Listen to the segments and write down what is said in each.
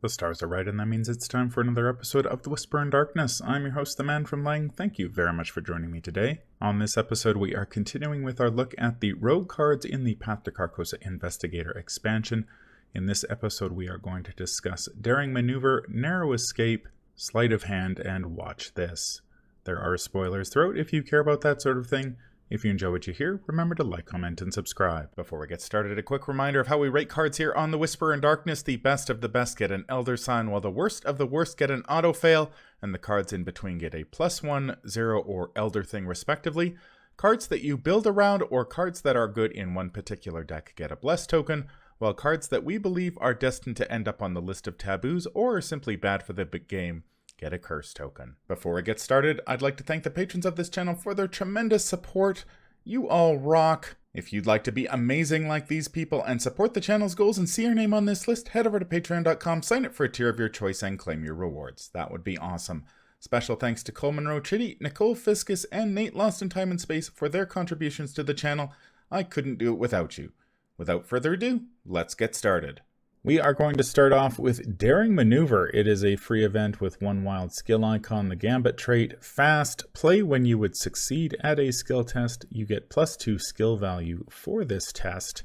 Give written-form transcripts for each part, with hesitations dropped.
The stars are right, and that means it's time for another episode of The Whisper in Darkness. I'm your host, the Manfromleng. Thank you very much for joining me today. On this episode, we are continuing with our look at the rogue cards in the Path to Carcosa Investigator expansion. In this episode, we are going to discuss Daring Maneuver, Narrow Escape, Sleight of Hand, and Watch This. There are spoilers throughout if you care about that sort of thing. If you enjoy what you hear, remember to like, comment, and subscribe. Before we get started, a quick reminder of how we rate cards here on The Whisper in Darkness. The best of the best get an Elder Sign, while the worst of the worst get an Auto Fail, and the cards in between get a +1, 0, or Elder Thing respectively. Cards that you build around or cards that are good in one particular deck get a Bless token, while cards that we believe are destined to end up on the list of taboos or are simply bad for the big game get a Curse token. Before we get started, I'd like to thank the patrons of this channel for their tremendous support. You all rock. If you'd like to be amazing like these people and support the channel's goals and see your name on this list, head over to patreon.com, sign up for a tier of your choice, and claim your rewards. That would be awesome. Special thanks to Cole Monroe Chitty, Nicole Fiscus, and Nate Lost in Time and Space for their contributions to the channel. I couldn't do it without you. Without further ado, let's get started. We are going to start off with Daring Maneuver. It is a free event with one wild skill icon, the Gambit trait. Fast. Play when you would succeed at a skill test. You get +2 skill value for this test.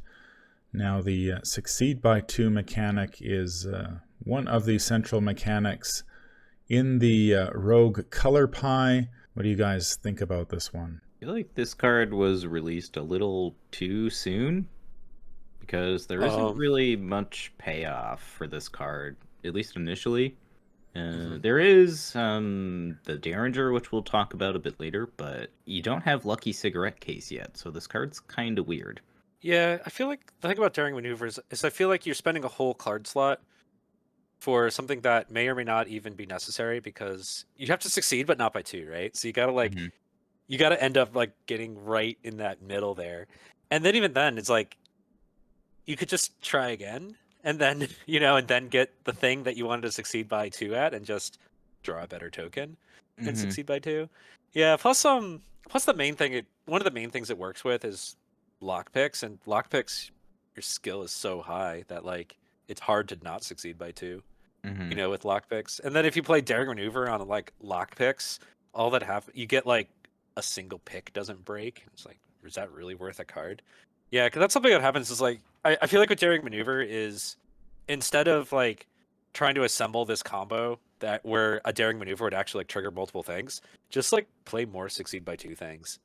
Now, the succeed by 2 mechanic is one of the central mechanics in the Rogue Color Pie. What do you guys think about this one? I feel like this card was released a little too soon, because there isn't really much payoff for this card, at least initially. There is the Derringer, which we'll talk about a bit later, but you don't have Lucky Cigarette Case yet, so this card's kind of weird. Yeah, I feel like the thing about Daring Maneuvers is I feel like you're spending a whole card slot for something that may or may not even be necessary, because you have to succeed, but not by 2, right? So you gotta you gotta end up like getting right in that middle there, and then even then, it's like you could just try again, and then and then get the thing that you wanted to succeed by 2 at, and just draw a better token and succeed by 2. Yeah. Plus the main thing, one of the main things it works with is lockpicks, and lockpicks, your skill is so high that like it's hard to not succeed by 2. With lockpicks, and then if you play Daring Maneuver on like lockpicks, all that happens, you get like a single pick doesn't break. It's like, is that really worth a card? Yeah, because that's something that happens is like, I feel like with Daring Maneuver is, instead of like trying to assemble this combo that where a Daring Maneuver would actually like trigger multiple things, just like play more succeed by 2 things.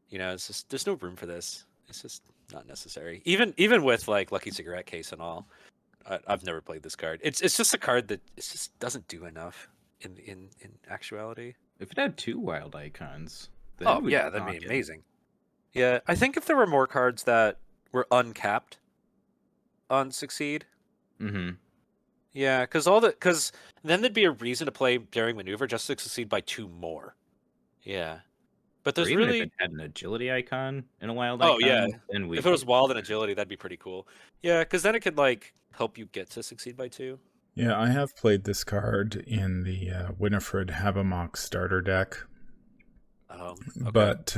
It's just, there's no room for this. It's just not necessary. Even with like Lucky Cigarette Case and all, I've never played this card. It's just a card that it just doesn't do enough in actuality. If it had 2 wild icons, that'd be amazing. Yeah, I think if there were more cards that were uncapped on Succeed. Yeah, because then there'd be a reason to play Daring Maneuver just to succeed by 2 more. Yeah. But there's really, if it had an agility icon and a wild icon. Yeah. Then if it was wild and agility, that'd be pretty cool. Yeah, because then it could like help you get to succeed by 2. Yeah, I have played this card in the Winifred Habamok starter deck. Okay. But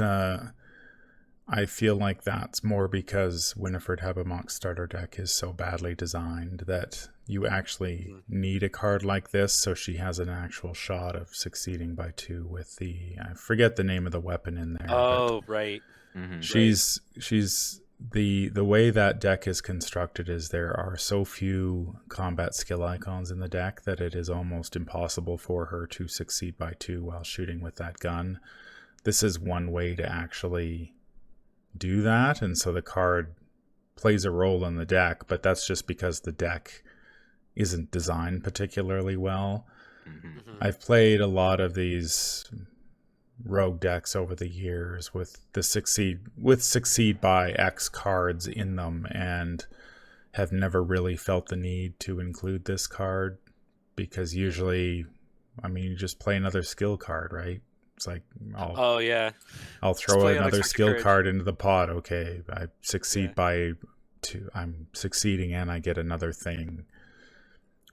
I feel like that's more because Winifred Habamok's starter deck is so badly designed that you actually need a card like this, so she has an actual shot of succeeding by 2 with the, I forget the name of the weapon in there. Oh, right. She's the way that deck is constructed is there are so few combat skill icons in the deck that it is almost impossible for her to succeed by 2 while shooting with that gun. This is one way to actually do that, and so the card plays a role in the deck, but that's just because the deck isn't designed particularly well. I've played a lot of these rogue decks over the years with succeed by X cards in them, and have never really felt the need to include this card, because usually, I mean, you just play another skill card, right? It's like, I'll throw another skill card into the pot. Okay, I succeed by 2. I'm succeeding and I get another thing.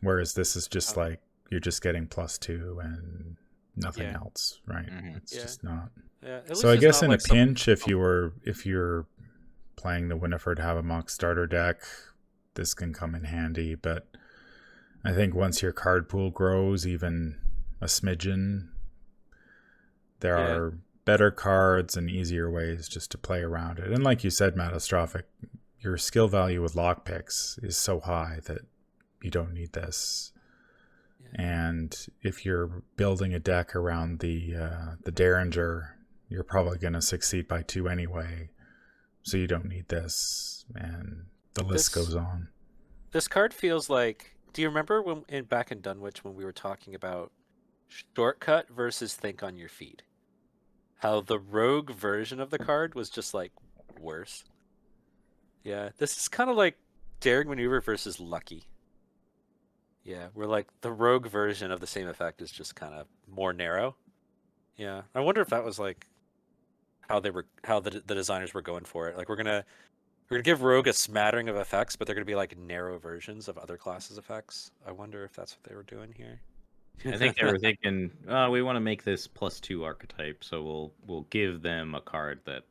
Whereas this is just like, you're just getting +2 and nothing else, right? It's just not. Yeah, so I guess in a pinch, if you're playing the Winifred Habamok starter deck, this can come in handy. But I think once your card pool grows even a smidgen, there are better cards and easier ways just to play around it. And like you said, Mattastrophic, your skill value with lockpicks is so high that you don't need this. Yeah. And if you're building a deck around the Derringer, you're probably going to succeed by 2 anyway. So you don't need this. And the list goes on. This card feels like... Do you remember back in Dunwich when we were talking about shortcut versus think on your feet? How the rogue version of the card was just like worse. Yeah, this is kind of like daring maneuver versus lucky. Yeah, where like the rogue version of the same effect is just kind of more narrow. Yeah, I wonder if that was like how the designers were going for it. Like we're gonna give rogue a smattering of effects, but they're gonna be like narrow versions of other classes' effects. I wonder if that's what they were doing here. I think they were thinking, we want to make this +2 archetype, so we'll give them a card that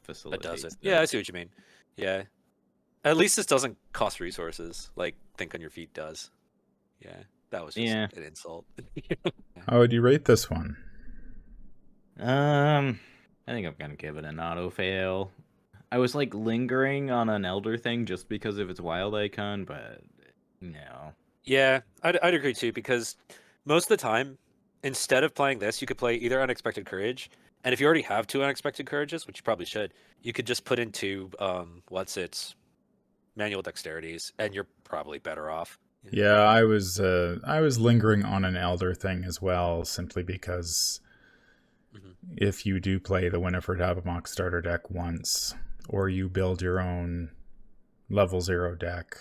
facilitates. That does it. Yeah, I see what you mean. Yeah, at least this doesn't cost resources like think on your feet does. Yeah, that was just an insult. How would you rate this one? I think I'm gonna give it an auto fail. I was like lingering on an Elder thing just because of its wild icon, but no. Yeah, I'd agree too, because most of the time, instead of playing this, you could play either Unexpected Courage, and if you already have 2 Unexpected Courages, which you probably should, you could just put into Manual Dexterities, and you're probably better off. Yeah, I was lingering on an Elder thing as well, simply because if you do play the Winifred Habermock starter deck once, or you build your own level 0 deck,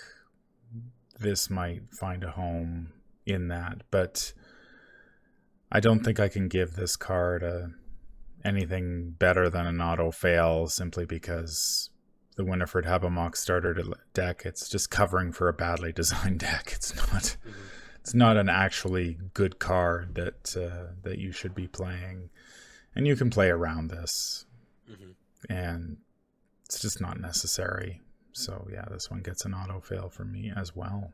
this might find a home in that. But I don't think I can give this card anything better than an auto fail, simply because the Winifred Habermock starter deck, it's just covering for a badly designed deck. It's not an actually good card that you should be playing, and you can play around this, and it's just not necessary. So yeah, this one gets an auto fail for me as well.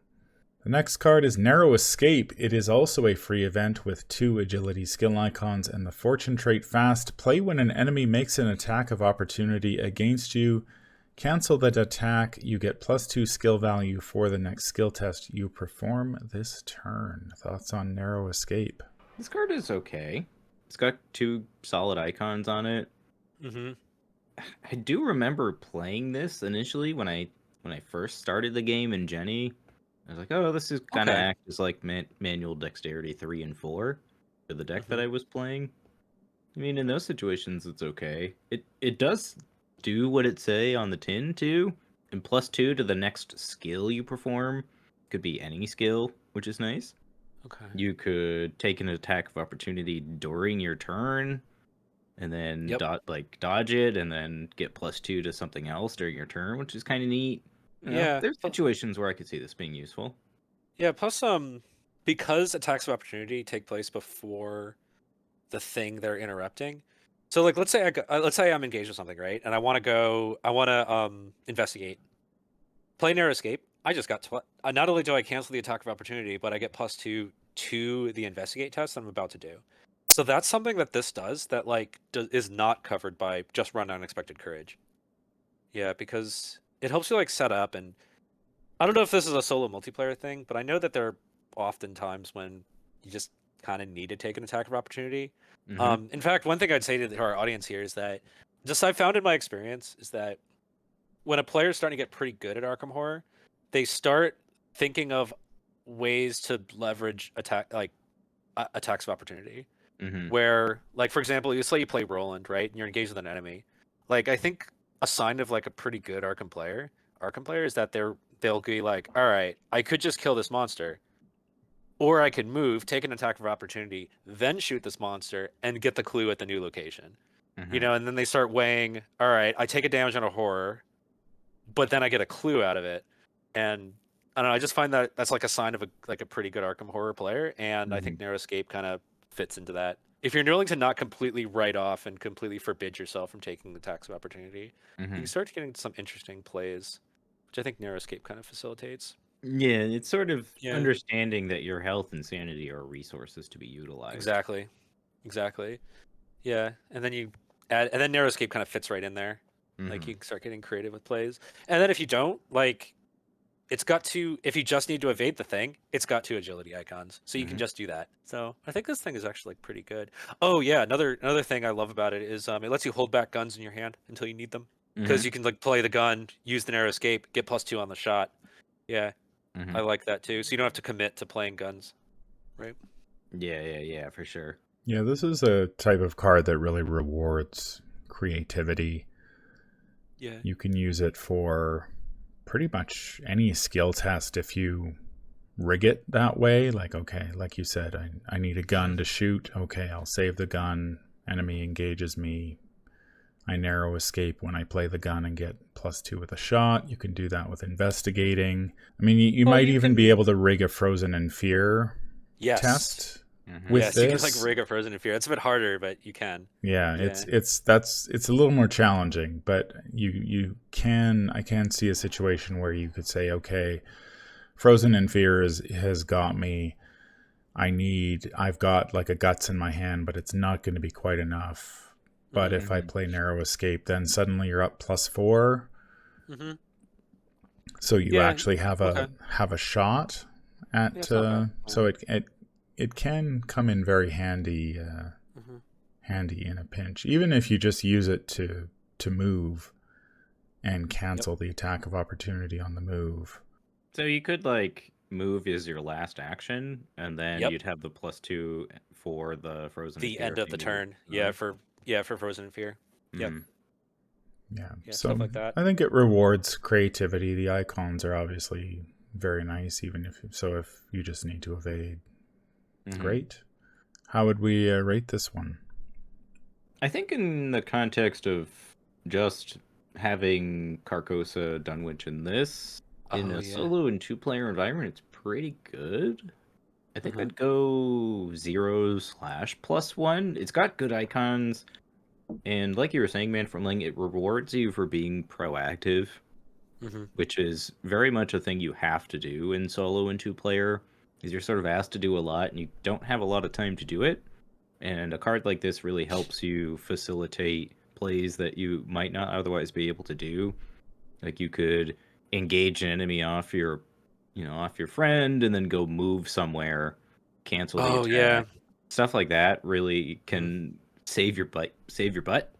The next card is Narrow Escape. It is also a free event with 2 agility skill icons and the fortune trait Fast. Play when an enemy makes an attack of opportunity against you. Cancel that attack. You get +2 skill value for the next skill test you perform this turn. Thoughts on Narrow Escape? This card is okay. It's got 2 solid icons on it. I do remember playing this initially when I first started the game in Jenny. I was like, oh, this is kind of act as like Manual Dexterity 3 and 4 for the deck that I was playing. I mean, in those situations, it's okay. It does do what it say on the tin too, and +2 to the next skill you perform. Could be any skill, which is nice. Okay. You could take an attack of opportunity during your turn, and then dodge it, and then get +2 to something else during your turn, which is kind of neat. Yeah, there's situations where I could see this being useful. Yeah, plus because attacks of opportunity take place before the thing they're interrupting. So like let's say I'm engaged with something, right? And I want to investigate. Play Narrow Escape. I just got not only do I cancel the attack of opportunity, but I get +2 to the investigate test that I'm about to do. So that's something that this does that is not covered by just run Unexpected Courage. Yeah, because it helps you like set up, and I don't know if this is a solo multiplayer thing, but I know that there are often times when you just kind of need to take an attack of opportunity. In fact, one thing I'd say to our audience here is that just I've found in my experience is that when a player is starting to get pretty good at Arkham Horror, they start thinking of ways to leverage attacks of opportunity. Where, like, for example, you play Roland, right, and you're engaged with an enemy. Like, I think a sign of like a pretty good Arkham player is that they'll be like, all right, I could just kill this monster, or I could move, take an attack of opportunity, then shoot this monster and get the clue at the new location. And then they start weighing, all right, I take a damage on a horror, but then I get a clue out of it. And I don't know, I just find that that's like a sign of a pretty good Arkham Horror player, and I think Narrow Escape kind of fits into that. If you're willing to not completely write off and completely forbid yourself from taking the attacks of opportunity, you can start getting some interesting plays, which I think Narrow Escape kind of facilitates. Yeah, it's sort of Yeah. understanding that your health and sanity are resources to be utilized. Exactly. Yeah, and then you add, and then narrow escape kind of fits right in there. Like Mhm. you can start getting creative with plays, and then if you don't like, it's got two. If you just need to evade the thing, it's got two agility icons, so you can Mhm. just do that. So I think this thing is actually like, pretty good. Oh yeah, another thing I love about it is it lets you hold back guns in your hand until you need them, because Mhm. you can like play the gun, use the narrow escape, get +2 on the shot. Yeah, I Mhm. like that too. So you don't have to commit to playing guns, right? Yeah, for sure. Yeah, this is a type of card that really rewards creativity. Yeah. You can use it for pretty much any skill test if you rig it that way. Like, okay, like you said, I need a gun to shoot. Okay, I'll save the gun. Enemy engages me. I narrow escape when I play the gun and get +2 with a shot. You can do that with investigating. I mean, you Well, might you even be can. able to rig a frozen in fear Yes. test Mhm. with Yes, you can like this. rig a frozen in fear. It's a bit harder, but you can. Yeah, Yeah. it's a little more challenging, but I can see a situation where you could say, okay, Frozen in Fear has got me. I've got like a guts in my hand, but it's not going to be quite enough. But Mm-hmm. if I Mhm. play Narrow Escape, then suddenly you're up +4, Mm-hmm. so you Yeah. actually Okay. have a shot Yeah, at. it's not bad. Yeah. So it can come in very handy. Mm-hmm. Handy in a pinch, even if you just use it to move and Yep. cancel the attack of opportunity on the move. So you could like move as your last action, and then Yep. you'd have the +2 for the Frozen in The Fear end if of you the needed turn. another. Yeah, for frozen in fear. Yep. Mm. Yeah, Yeah, stuff so like that. I think it rewards creativity. The icons are obviously very nice, even if you just need to evade, Mhm. great. How would we rate this one? I think in the context of just having Carcosa Dunwich in this, in Oh a yeah. solo and two-player environment, it's pretty good. I think Uh-huh. I'd go 0/+1. It's got good icons, and like you were saying, Manfromleng, it rewards you for being proactive, Mm-hmm. which is very much a thing you have to do in solo and two-player, because you're sort of asked to do a lot, and you don't have a lot of time to do it. And a card like this really helps you facilitate plays that you might not otherwise be able to do. Like you could engage an enemy off your friend, and then go move somewhere, cancel the Oh yeah. attack. Stuff like that really Mm-hmm. can save your butt.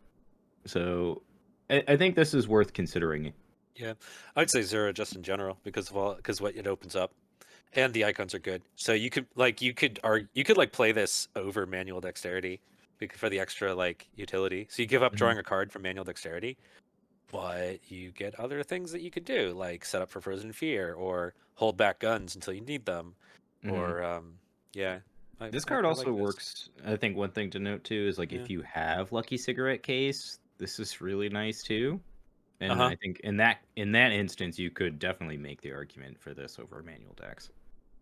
So I think this is worth considering. Yeah. I'd say 0 just in general because what it opens up. And the icons are good. So you could like play this over manual dexterity for the extra like utility. So you give up Mhm. drawing a card from manual dexterity, but you get other things that you could do, like set up for frozen fear or hold back guns until you need them. Mhm. Or yeah. This card I also like this. works. I think one thing to note too is like Yeah. if you have Lucky Cigarette Case, this is really nice too. And Uh-huh. I think in that instance, you could definitely make the argument for this over manual decks.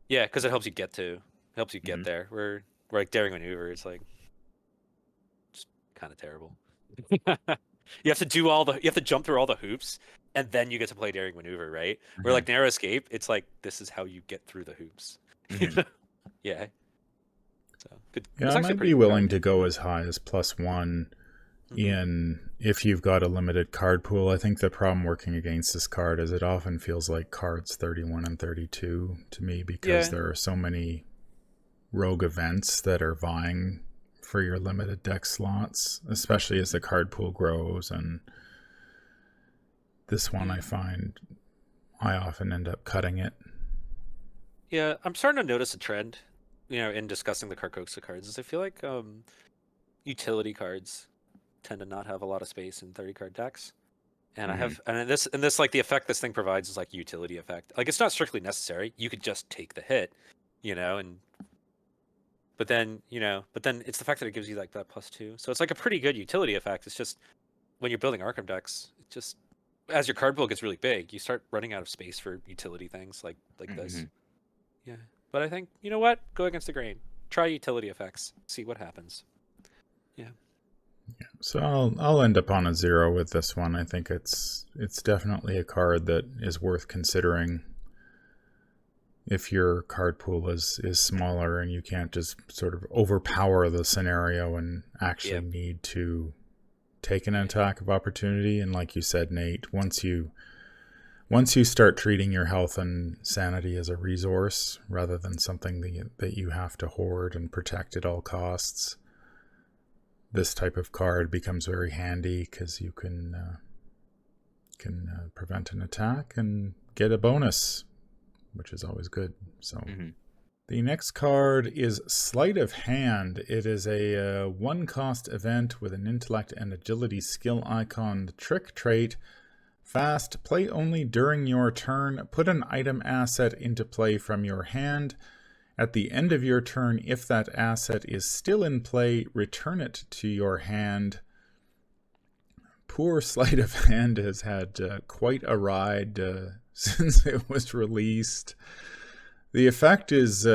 Yeah, because it helps you get Hmm. there. We're like daring maneuver, it's like it's kind of terrible. You have to jump through all the hoops and then you get to play daring maneuver, right? Where Hmm. like narrow escape, it's like this is how you get through the hoops. Hmm. Yeah. So good. Yeah, It's I actually a might pretty be good willing card. to go as high as +1 Hmm. in if you've got a limited card pool. I think the problem working against this card is it often feels like cards 31 and 32 to me because Yeah. there are so many rogue events that are vying for your limited deck slots, especially as the card pool grows. And this one, I Yeah. find I often end up cutting it. Yeah. I'm starting to notice a trend, in discussing the Carcosa cards, is I feel like utility cards tend to not have a lot of space in 30 card decks. And I Hmm. have and this like the effect this thing provides is like utility effect. Like it's not strictly necessary. You could just take the hit, and but then it's the fact that it gives you like that +2. So it's like a pretty good utility effect. It's just when you're building Arkham decks, it just as your card pool gets really big, you start running out of space for utility things like this. Hmm. Yeah. But I think, you know what? Go against the grain. Try utility effects. See what happens. Yeah. So I'll end up on a 0 with this one. I think it's definitely a card that is worth considering. if your card pool is smaller and you can't just sort of overpower the scenario and actually need to take an attack of opportunity. And like you said, Nate, once you start treating your health and sanity as a resource rather than something that you have to hoard and protect at all costs, this type of card becomes very handy because you can prevent an attack and get a bonus, which is always good. So the next card is Sleight of Hand. It is a 1-cost event with an intellect and agility skill icon. The trick trait: fast, play only during your turn. Put an item asset into play from your hand. At the end of your turn, if that asset is still in play, return it to your hand. Poor Sleight of Hand has had quite a ride since it was released. The effect is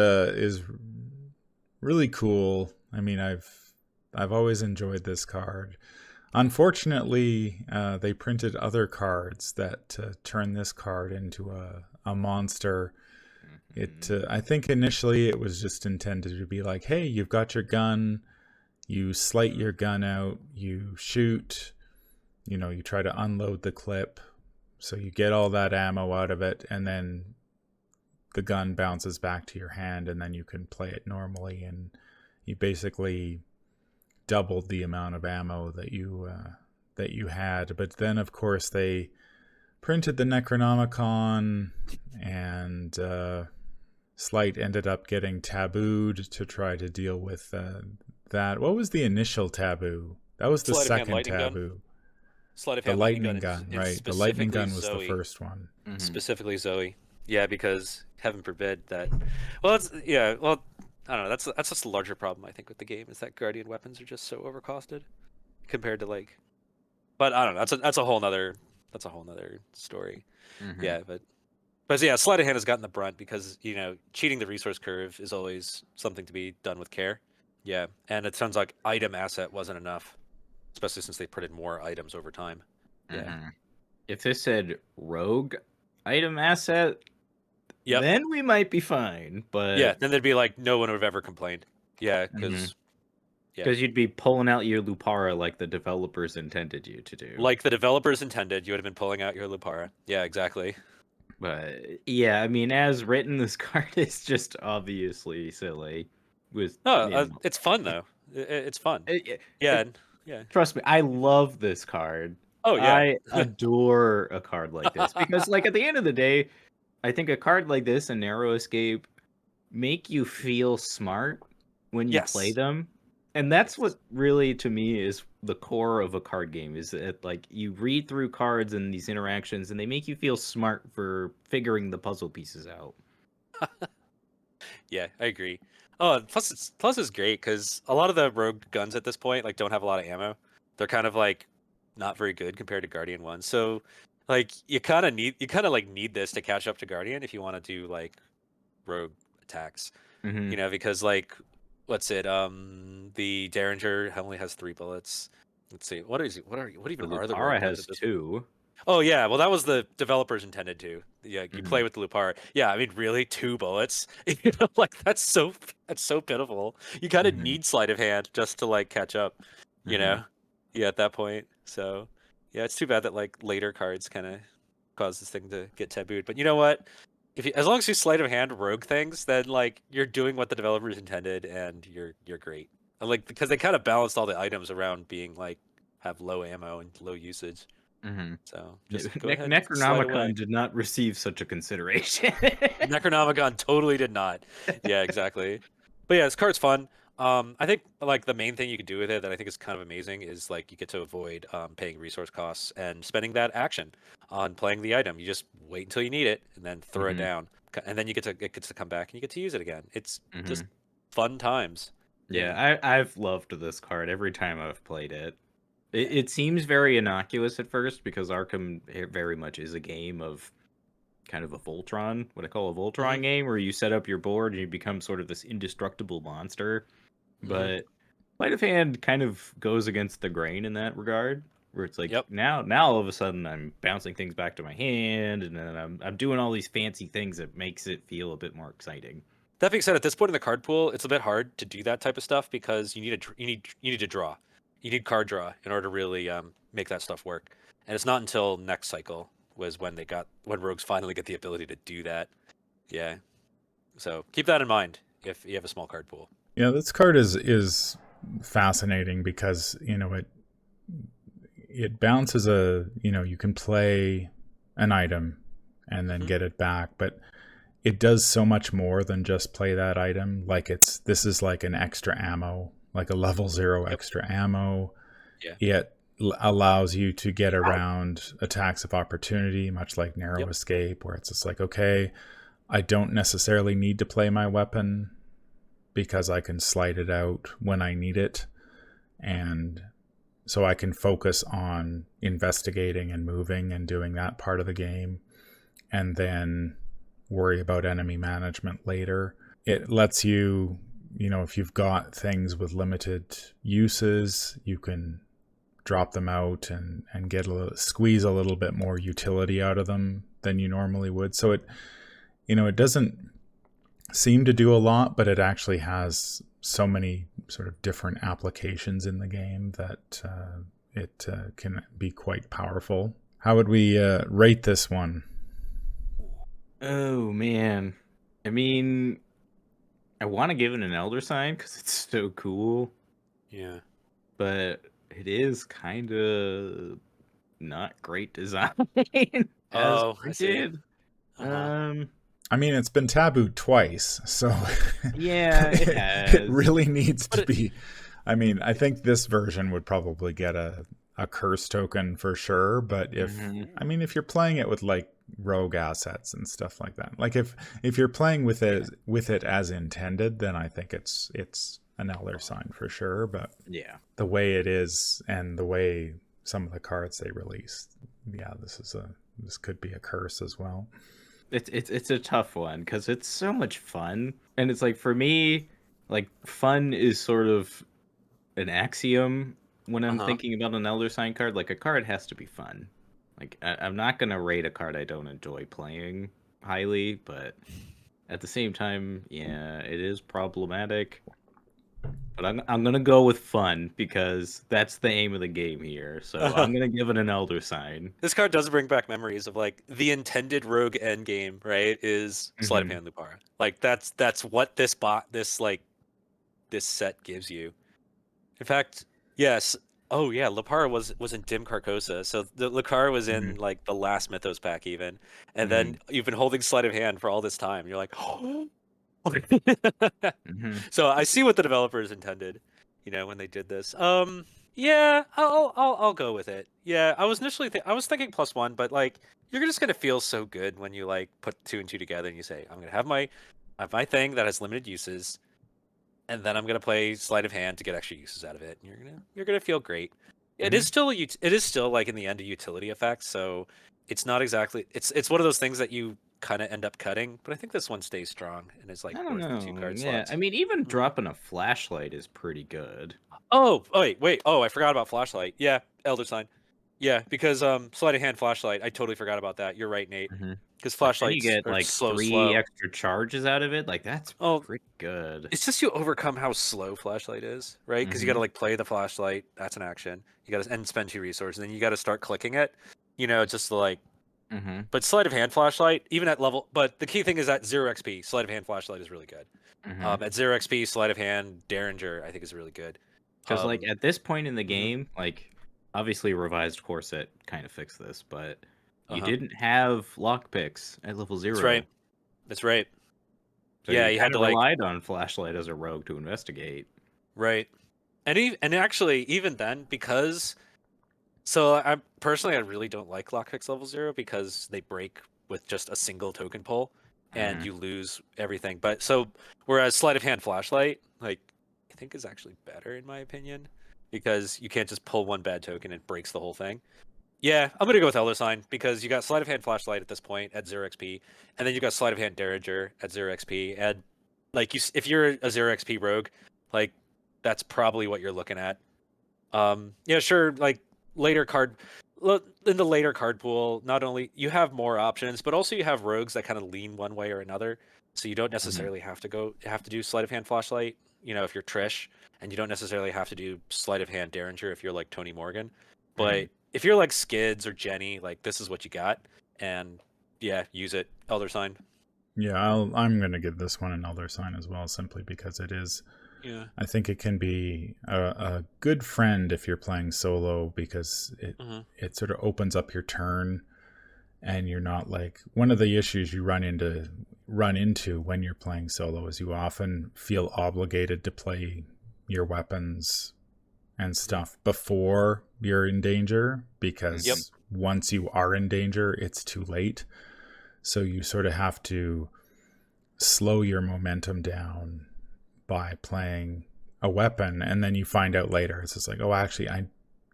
really cool. I mean, I've always enjoyed this card. Unfortunately, they printed other cards that turn this card into a monster. I think initially it was just intended to be like, hey, you've got your gun, you sleight your gun out, you shoot, you try to unload the clip, so you get all that ammo out of it, and then the gun bounces back to your hand, and then you can play it normally, and you basically doubled the amount of ammo that you had. But then, of course, they printed the Necronomicon, and Sleight ended up getting tabooed to try to deal with that. What was the initial taboo? That was the second taboo. Sleight of the hand lightning gun, right? The lightning gun was Zoe. The first one. Specifically Zoe. Yeah, because heaven forbid that. Well, I don't know. That's just a larger problem, I think, with the game, is that Guardian weapons are just so overcosted compared to But I don't know. That's a whole nother story. Yeah, but yeah, Sleight of Hand has gotten the brunt because cheating the resource curve is always something to be done with care. Yeah, and it sounds like item asset wasn't enough, especially since they printed more items over time. Yeah. If this said rogue item asset, then we might be fine. But yeah, then there'd be like no one would have ever complained. Yeah, because you'd be pulling out your Lupara like the developers intended you to do. Like the developers intended, you would have been pulling out your Lupara. Yeah, exactly. But yeah, I mean, as written, this card is just obviously silly. It's fun though. It's fun. Yeah. Trust me, I love this card. Oh yeah, I adore a card like this because, at the end of the day, I think a card like this and Narrow Escape make you feel smart when you play them. And that's what really, to me, is the core of a card game, is that you read through cards and these interactions and they make you feel smart for figuring the puzzle pieces out. Yeah, I agree. Oh, plus it's great because a lot of the rogue guns at this point don't have a lot of ammo. They're kind of not very good compared to Guardian ones. So you kind of need this to catch up to Guardian if you want to do rogue attacks. Because what's it? The Derringer only has 3 bullets. Let's see. What even are the Lupara has 2. Oh yeah, well that was the developers intended to. Yeah, you play with the Lupara. Yeah, I mean really 2 bullets. That's so pitiful. You kind of need Sleight of Hand just to catch up. Yeah, at that point. So yeah, it's too bad that later cards kind of cause this thing to get tabooed. But you know what? As long as you Sleight of Hand rogue things, then you're doing what the developers intended, and you're great. Because they kind of balanced all the items around being have low ammo and low usage. So just go ahead. Necronomicon did not receive such a consideration. Necronomicon totally did not. Yeah, exactly. But yeah, this card's fun. I think the main thing you can do with it that I think is kind of amazing is you get to avoid paying resource costs and spending that action on playing the item. You just wait until you need it and then throw it down, and then it gets to come back and you get to use it again. It's just fun times. Yeah, I've loved this card every time I've played it. It seems very innocuous at first because Arkham very much is a game of kind of a Voltron, what I call a Voltron game, where you set up your board and you become sort of this indestructible monster. But Sleight of Hand kind of goes against the grain in that regard. where it's like Yep. now all of a sudden I'm bouncing things back to my hand, and then I'm doing all these fancy things that makes it feel a bit more exciting. That being said, at this point in the card pool, it's a bit hard to do that type of stuff because you need to draw. You need card draw in order to really make that stuff work. And it's not until next cycle was when rogues finally get the ability to do that. Yeah. So keep that in mind if you have a small card pool. Yeah, this card is fascinating because, it bounces you can play an item and then get it back, but it does so much more than just play that item. Like this is like an extra ammo, like a level 0 extra ammo. Yeah. It allows you to get around attacks of opportunity, much like narrow escape, where it's just like, okay, I don't necessarily need to play my weapon because I can slide it out when I need it. And so I can focus on investigating and moving and doing that part of the game, and then worry about enemy management later. It lets you, if you've got things with limited uses, you can drop them out and squeeze a little bit more utility out of them than you normally would. So it doesn't seem to do a lot, but it actually has so many sort of different applications in the game that it can be quite powerful. How would we rate this one? Oh man, I mean, I want to give it an elder sign because it's so cool. Yeah, but it is kind of not great design. Oh, I see. I mean, it's been tabooed twice, so yeah, it has. It really needs to be. I mean, I think this version would probably get a curse token for sure, but if you're playing it with like rogue assets and stuff like that, like if you're playing with it as intended, then I think it's an elder sign for sure. But yeah, the way it is and the way some of the cards they released, this could be a curse as well. It's a tough one because it's so much fun, and it's like, for me, like, fun is sort of an axiom when I'm thinking about an elder sign card. Like, a card has to be fun. Like, I'm not gonna rate a card I don't enjoy playing highly, but at the same time, yeah, it is problematic. But I'm gonna go with fun because that's the aim of the game here. So I'm gonna give it an elder sign. This card does bring back memories of like the intended rogue end game, right? Is Sleight of Hand Lupara. Like that's what this set gives you. In fact, yes. Oh yeah, Lupara was in Dim Carcosa. So the Lupara was in like the last Mythos pack even. And then you've been holding Sleight of Hand for all this time. You're like, oh. So I see what the developers intended, when they did this. Yeah, I'll go with it. Yeah, I was initially I was thinking +1, but like you're just gonna feel so good when you like put 2 and 2 together and you say, I'm gonna have my thing that has limited uses, and then I'm gonna play Sleight of Hand to get extra uses out of it. And you're gonna feel great. It is still like in the end a utility effect, so it's not exactly it's one of those things that you kind of end up cutting, but I think this one stays strong and is like I don't worth know. the 2 card Yeah, slots. I mean, even dropping a flashlight is pretty good. Oh wait. Oh, I forgot about flashlight. Yeah, elder sign. Yeah, because Sleight of Hand flashlight. I totally forgot about that. You're right, Nate. Because flashlights you get are like slow. extra charges out of it. Like, that's pretty good. It's just you overcome how slow flashlight is, right? Because you got to like play the flashlight. That's an action. You got to spend 2 resources, and then you got to start clicking it. Just to like. But Sleight of Hand flashlight, even at level, but the key thing is at 0 XP, Sleight of Hand flashlight is really good. At 0 XP, Sleight of Hand Derringer, I think, is really good. Because like at this point in the game, like obviously revised core set kind of fixed this, but you didn't have lockpicks at level 0. That's right. So you had to relied on flashlight as a rogue to investigate. Right. And actually, even then, because so I really don't like lockpicks level 0 because they break with just a single token pull and you lose everything. But so whereas Sleight of Hand flashlight, like, I think is actually better in my opinion because you can't just pull one bad token and it breaks the whole thing. Yeah, I'm gonna go with Elder Sign because you got Sleight of Hand flashlight at this point at 0 XP, and then you got Sleight of Hand Derringer at 0 XP, and like if you're a 0 XP rogue, like that's probably what you're looking at. Yeah, sure. Like later card in the later card pool, not only you have more options, but also you have rogues that kind of lean one way or another. So you don't necessarily have to do sleight of hand flashlight, if you're Trish, and you don't necessarily have to do sleight of hand Derringer if you're like Tony Morgan. But if you're like Skids or Jenny, like this is what you got, and yeah, use it. Elder Sign. Yeah, I'm gonna give this one an Elder Sign as well, simply because it is. Yeah. I think it can be a good friend if you're playing solo, because it sort of opens up your turn, and you're not like, one of the issues you run into when you're playing solo is you often feel obligated to play your weapons and stuff before you're in danger, because once you are in danger, it's too late. So you sort of have to slow your momentum down by playing a weapon, and then you find out later it's just like, oh, actually I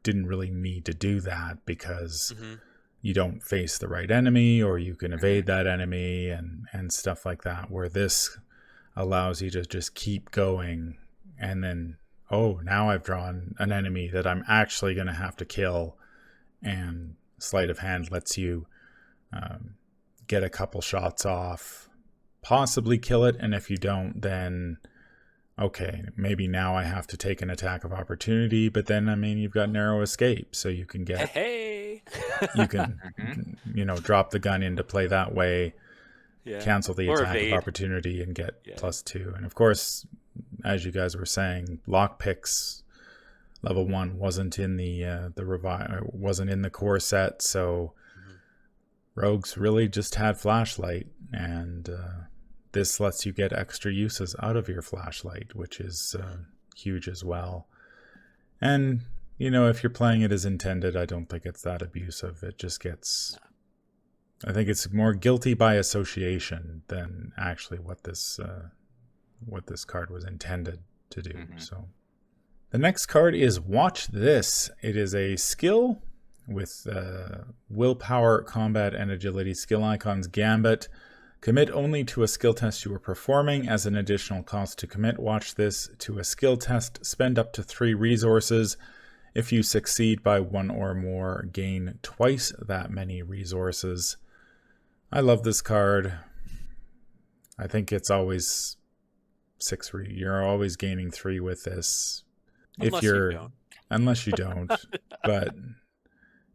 didn't really need to do that, because you don't face the right enemy, or you can evade that enemy and stuff like that, where this allows you to just keep going, and then, oh, now I've drawn an enemy that I'm actually going to have to kill, and sleight of hand lets you get a couple shots off, possibly kill it, and if you don't, then okay, maybe now I have to take an attack of opportunity, but then, I mean, you've got narrow escape, so you can get... you can, drop the gun into play that way, cancel the attack of opportunity, and get +2. And of course, as you guys were saying, lockpicks level 1 wasn't in wasn't in the core set, so rogues really just had flashlight, and this lets you get extra uses out of your flashlight, which is huge as well. And, if you're playing it as intended, I don't think it's that abusive. It just gets... I think it's more guilty by association than actually what this card was intended to do. So the next card is Watch This. It is a skill with willpower, combat, and agility skill icons. Gambit. Commit only to a skill test you are performing. As an additional cost to commit, watch this to a skill test. Spend up to 3 resources. If you succeed by 1 or more, gain twice that many resources. I love this card. I think it's always 6. You're always gaining 3 with this. Unless you don't. But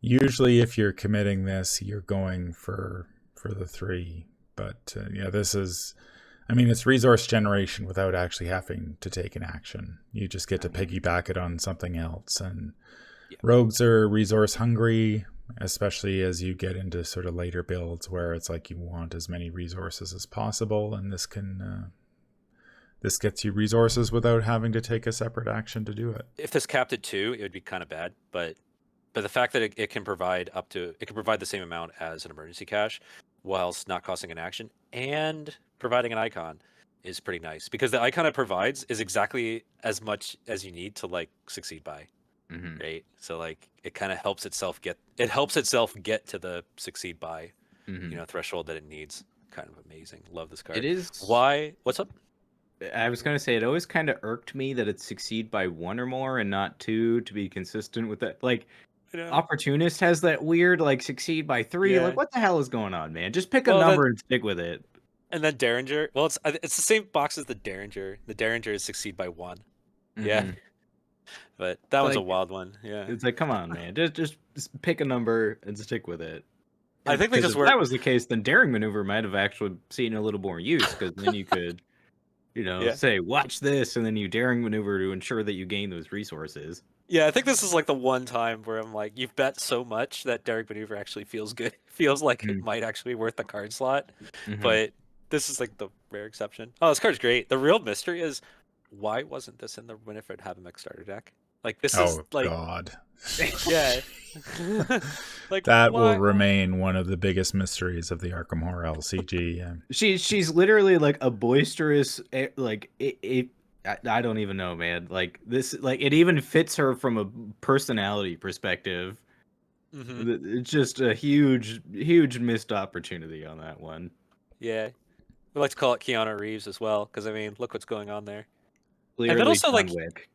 usually if you're committing this, you're going for the 3. But this is, it's resource generation without actually having to take an action. You just get to piggyback it on something else. And rogues are resource hungry, especially as you get into sort of later builds where it's like you want as many resources as possible. And this gets you resources without having to take a separate action to do it. If this capped at 2, it would be kind of bad. But the fact that it can provide the same amount as an emergency cache, whilst not costing an action and providing an icon, is pretty nice, because the icon it provides is exactly as much as you need to like succeed by, right? So like it kind of helps itself get to the succeed by threshold that it needs. Kind of amazing. Love this card. It is. Why? What's up? I was going to say, it always kind of irked me that it succeed by 1 or more and not 2, to be consistent with that. Like, Opportunist has that weird, like, succeed by 3. Like, what the hell is going on, man? Just pick a number and stick with it. And then Derringer. Well, it's the same box as the Derringer. The Derringer is succeed by 1. Yeah. But that one's a wild one. Yeah. It's like, come on, man. Just pick a number and stick with it. I think they just if that was the case, then Daring Maneuver might have actually seen a little more use, because then you could, say, watch this, and then you Daring Maneuver to ensure that you gain those resources. Yeah, I think this is like the one time where I'm like, you've bet so much that Daring Maneuver actually feels good. Feels like it might actually be worth the card slot. But this is like the rare exception. Oh, this card's great. The real mystery is, why wasn't this in the Winifred Habemek starter deck? Like, this is like... God. Yeah. Like, that will remain one of the biggest mysteries of the Arkham Horror LCG. Yeah. She's literally like a boisterous, like, I don't even know, man. Like, this, like, it even fits her from a personality perspective. It's just a huge missed opportunity on that one. Yeah. We like to call it Keanu Reeves as well, because, I mean, look what's going on there. Clearly, and then also, John like, Wick.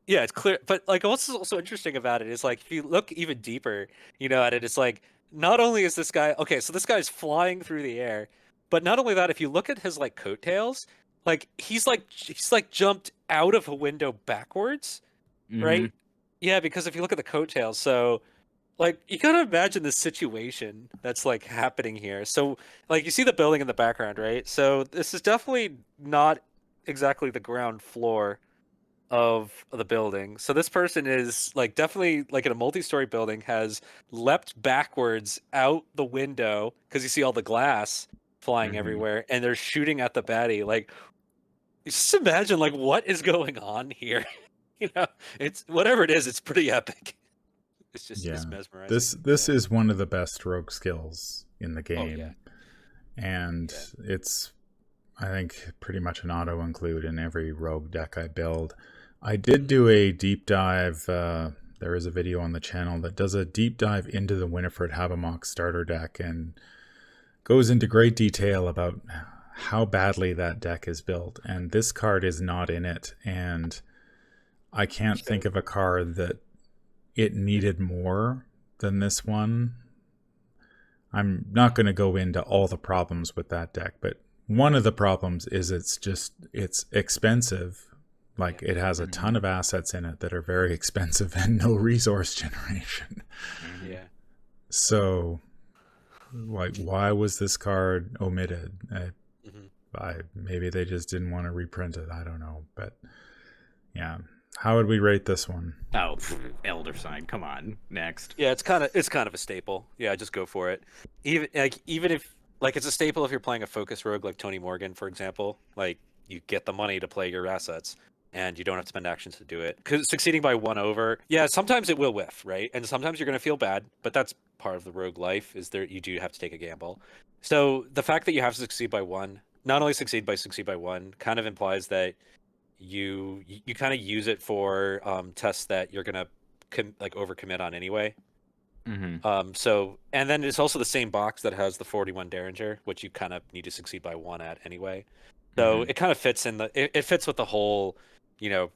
Yeah, it's clear. But like, what's also interesting about it is like, if you look even deeper, at it, it's like not only is this guy okay, so this guy's flying through the air, but not only that, if you look at his like coattails, like he's like jumped out of a window backwards, Hmm. right? Yeah, because if you look at the coattails, so like you gotta imagine the situation that's like happening here. So like you see the building in the background, right? So this is definitely not exactly the ground floor of the building. So this person is like definitely like in a multi-story building has leapt backwards out the window because you see all the glass flying Hmm. everywhere and they're shooting at the baddie. Like just imagine like what is going on here. you know, it's whatever it is, it's pretty epic. It's Yeah. mesmerizing. This Yeah. is one of the best rogue skills in the Oh yeah. game. And Yeah. it's, I think, pretty much an auto include in every rogue deck I build. I did do a deep dive. There is a video on the channel that does a deep dive into the Winifred Habermock starter deck and goes into great detail about how badly that deck is built. And this card is not in it. And I can't think of a card that it needed more than this one. I'm not going to go into all the problems with that deck, but one of the problems is it's expensive. Like it has a ton of assets in it that are very expensive and no resource generation. Yeah. So, like, why was this card omitted? Maybe they just didn't want to reprint it. I don't know, but yeah. How would we rate this one? Oh, Elder Sign. Come on, next. Yeah, it's kind of a staple. Yeah, just go for it. Even if like it's a staple if you're playing a focus rogue like Tony Morgan, for example. Like you get the money to play your assets, and you don't have to spend actions to do it. Because succeeding by one over, yeah, sometimes it will whiff, right? And sometimes you're gonna feel bad, but that's part of the rogue life. Is there you do have to take a gamble. So the fact that you have to succeed by one, not only succeed by one, kind of implies that you kind of use it for tests that you're gonna like overcommit on anyway. Hmm. So and then it's also the same box that has the 41 Derringer, which you kind of need to succeed by one at anyway. So Hmm. it kind of fits in it fits with the whole,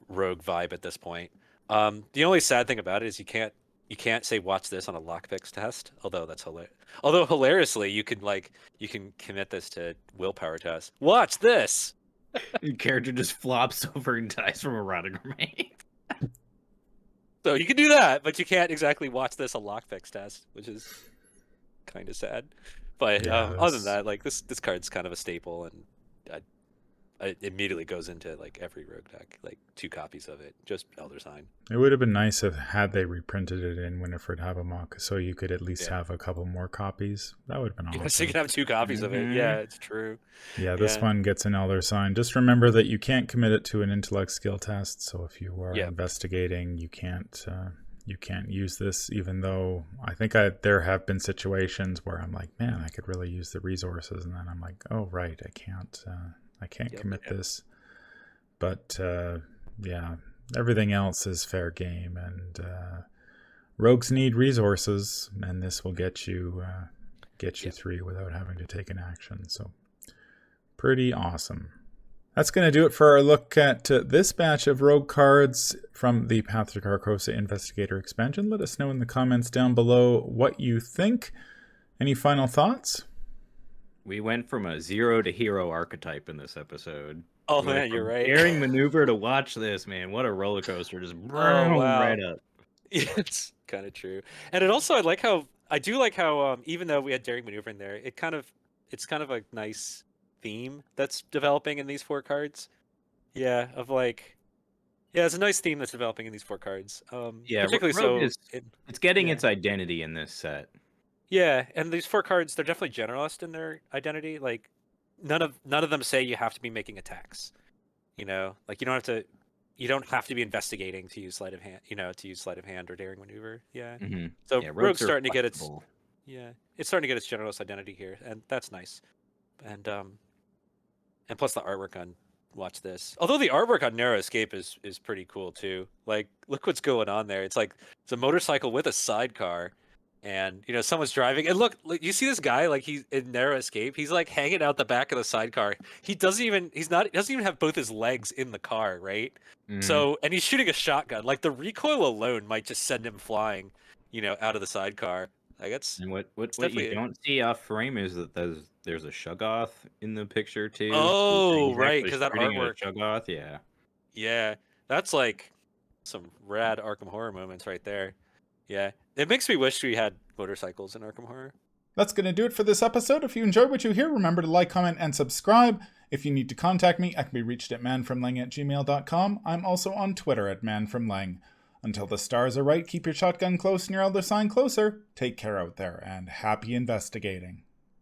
rogue vibe at this point. The only sad thing about it is you can't say watch this on a lockpicks test, although that's hilarious. Although hilariously, you can commit this to willpower test. Watch this. Your character just flops over and dies from erotic remains. So you can do that, but you can't exactly watch this a lockpicks test, which is kind of sad. But Yeah, other than that, like this card's kind of a staple, and it immediately goes into like every rogue deck, like 2 copies of it, just Elder Sign. it would have been nice if had they reprinted it in Winifred Habermock, so you could at least Yeah, have a couple more copies. That would have been yeah, so you awesome. can have 2 copies of it. Yeah, it's true. Yeah, this Yeah, one gets an Elder Sign. Just remember that you can't commit it to an intellect skill test. So if you are yeah, investigating, you can't use this. Even though I think there have been situations where I'm like, man, I could really use the resources, and then I'm like, oh right, I can't yep, commit yep. this. But yeah, everything else is fair game, and rogues need resources, and this will get you Yep. 3 without having to take an action. So pretty awesome. That's going to do it for our look at this batch of rogue cards from the Path to Carcosa Investigator expansion. Let us know in the comments down below what you think. Any final thoughts? We went from a 0 to hero archetype in this episode. Oh We went man, you're from right. daring maneuver to watch this, man. What a roller coaster. Just Oh wow. right up. Yeah, it's kind of true. And it also I do like how even though we had daring maneuver in there, it's kind of a nice theme that's developing in these 4 cards. Yeah, of like yeah, it's a nice theme that's developing in these 4 cards. Yeah, Particularly Rogue so is it it's getting yeah. its identity in this set. Yeah, and these 4 cards, they're definitely generalist in their identity. Like none of them say you have to be making attacks. Like you don't have to be investigating to use sleight of hand, to use sleight of hand or daring maneuver. Yeah. Hmm. So Yeah, rogues Rogue's are starting to get its flexible. yeah, it's starting to get its generalist identity here, and that's nice. And plus the artwork on watch this. Although the artwork on Narrow Escape is pretty cool too. Like look what's going on there. It's like it's a motorcycle with a sidecar, and someone's driving, and look, you see this guy, like, he's in Narrow Escape, he's like hanging out the back of the sidecar. He doesn't even have both his legs in the car, right? So, and he's shooting a shotgun. Like, the recoil alone might just send him flying, out of the sidecar. Like, and what you don't see off frame is that there's a Shoggoth in the picture too. Oh, right, because that artwork. Shoggoth, yeah. Yeah, that's like some rad Arkham Horror moments right there. Yeah, it makes me wish we had motorcycles in Arkham Horror. That's going to do it for this episode. If you enjoyed what you hear, remember to like, comment, and subscribe. If you need to contact me, I can be reached at manfromleng@gmail.com. I'm also on Twitter at manfromleng. Until the stars are right, keep your shotgun close and your elder sign closer. Take care out there, and happy investigating.